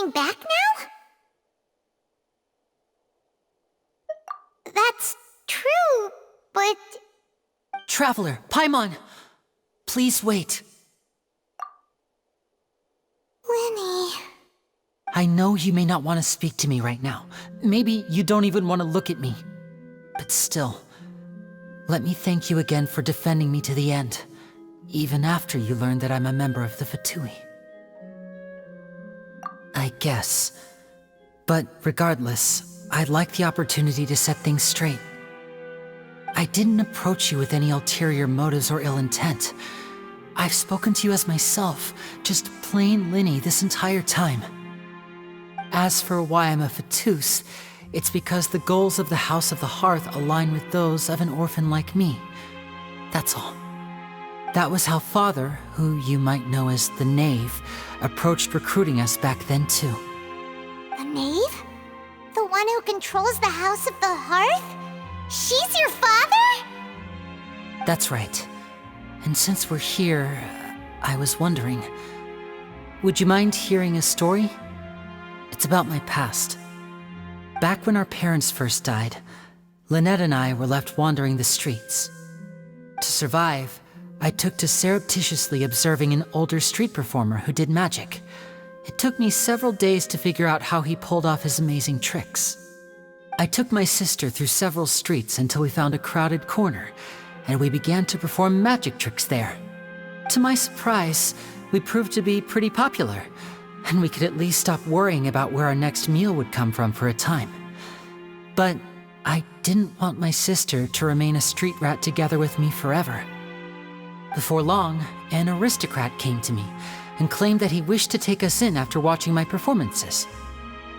going back now? That's true, but... Traveler, Paimon! Please wait. Lyney... I know you may not want to speak to me right now. Maybe you don't even want to look at me. But still, let me thank you again for defending me to the end, even after you learned that I'm a member of the Fatui. I guess. But regardless, I'd like the opportunity to set things straight. I didn't approach you with any ulterior motives or ill intent. I've spoken to you as myself, just plain Lyney this entire time. As for why I'm a Fatus, it's because the goals of the House of the Hearth align with those of an orphan like me. That's all. That was how Father, who you might know as the Knave, approached recruiting us back then too. The Knave? The one who controls the House of the Hearth? She's your father? That's right. And since we're here, I was wondering, would you mind hearing a story? It's about my past. Back when our parents first died, Lynette and I were left wandering the streets. To survive, I took to surreptitiously observing an older street performer who did magic. It took me several days to figure out how he pulled off his amazing tricks. I took my sister through several streets until we found a crowded corner, and we began to perform magic tricks there. To my surprise, we proved to be pretty popular, and we could at least stop worrying about where our next meal would come from for a time. But I didn't want my sister to remain a street rat together with me forever. Before long, an aristocrat came to me and claimed that he wished to take us in after watching my performances.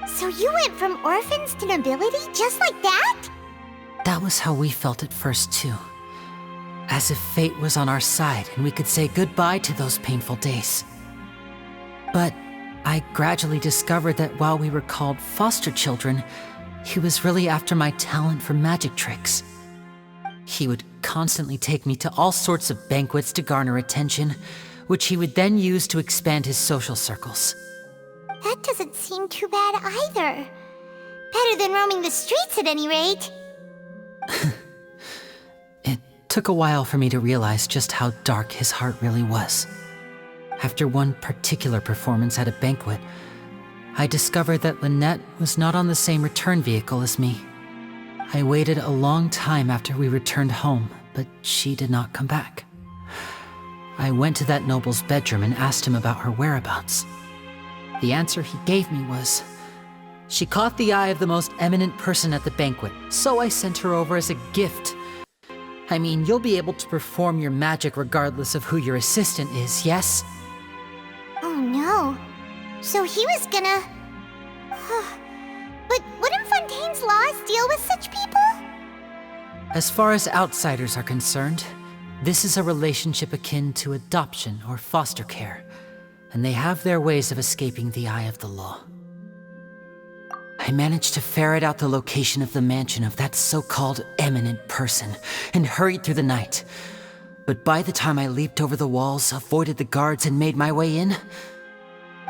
So you went from orphans to nobility just like that? That was how we felt at first too. As if fate was on our side and we could say goodbye to those painful days. But I gradually discovered that while we were called foster children, he was really after my talent for magic tricks. He would constantly take me to all sorts of banquets to garner attention, which he would then use to expand his social circles. That doesn't seem too bad either. Better than roaming the streets at any rate. It took a while for me to realize just how dark his heart really was. After one particular performance at a banquet, I discovered that Lynette was not on the same return vehicle as me. I waited a long time after we returned home, but she did not come back. I went to that noble's bedroom and asked him about her whereabouts. The answer he gave me was, she caught the eye of the most eminent person at the banquet, so I sent her over as a gift. I mean, you'll be able to perform your magic regardless of who your assistant is, yes? Oh no. So he was gonna... But wouldn't Fontaine's laws deal with such people? As far as outsiders are concerned, this is a relationship akin to adoption or foster care, and they have their ways of escaping the eye of the law. I managed to ferret out the location of the mansion of that so-called eminent person and hurried through the night. But by the time I leaped over the walls, avoided the guards, and made my way in,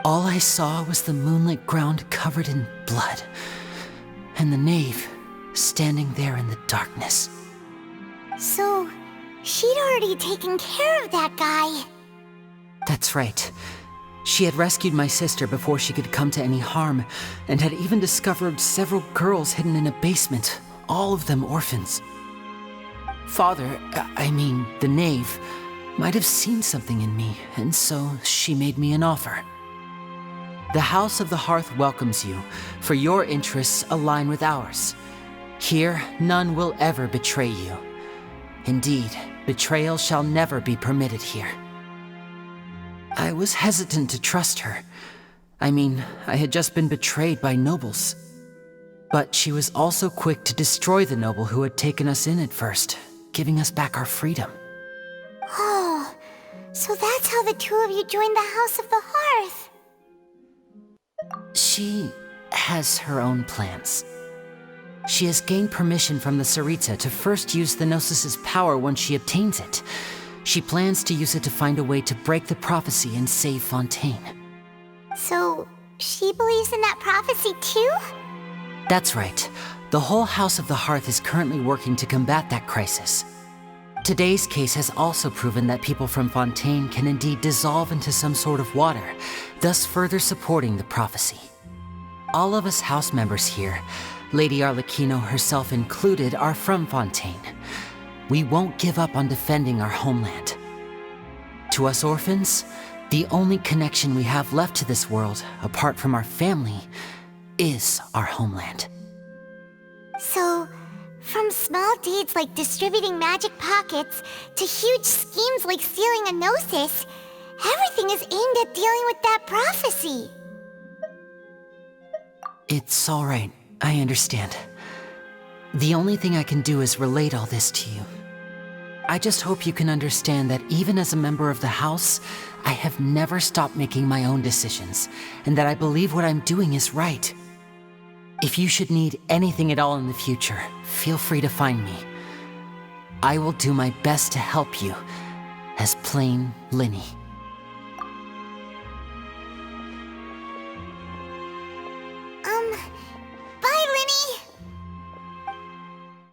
all I saw was the moonlit ground covered in blood, and the Knave standing there in the darkness. So, she'd already taken care of that guy. That's right. She had rescued my sister before she could come to any harm, and had even discovered several girls hidden in a basement, all of them orphans. Father, the Knave, might have seen something in me, and so she made me an offer. The House of the Hearth welcomes you, for your interests align with ours. Here, none will ever betray you. Indeed, betrayal shall never be permitted here. I was hesitant to trust her. I had just been betrayed by nobles. But she was also quick to destroy the noble who had taken us in at first, giving us back our freedom. Oh, so that's how the two of you joined the House of the Hearth. She has her own plans. She has gained permission from the Tsaritsa to first use the Gnosis' power once she obtains it. She plans to use it to find a way to break the prophecy and save Fontaine. So, She believes in that prophecy too? That's right. The whole House of the Hearth is currently working to combat that crisis. Today's case has also proven that people from Fontaine can indeed dissolve into some sort of water, thus further supporting the prophecy. All of us house members here, Lady Arlecchino herself included, are from Fontaine. We won't give up on defending our homeland. To us orphans, the only connection we have left to this world, apart from our family, is our homeland. So, from small deeds like distributing magic pockets to huge schemes like stealing a Gnosis, everything is aimed at dealing with that prophecy. It's all right. I understand. The only thing I can do is relate all this to you. I just hope you can understand that even as a member of the House, I have never stopped making my own decisions, and that I believe what I'm doing is right. If you should need anything at all in the future, feel free to find me. I will do my best to help you, as plain Lyney.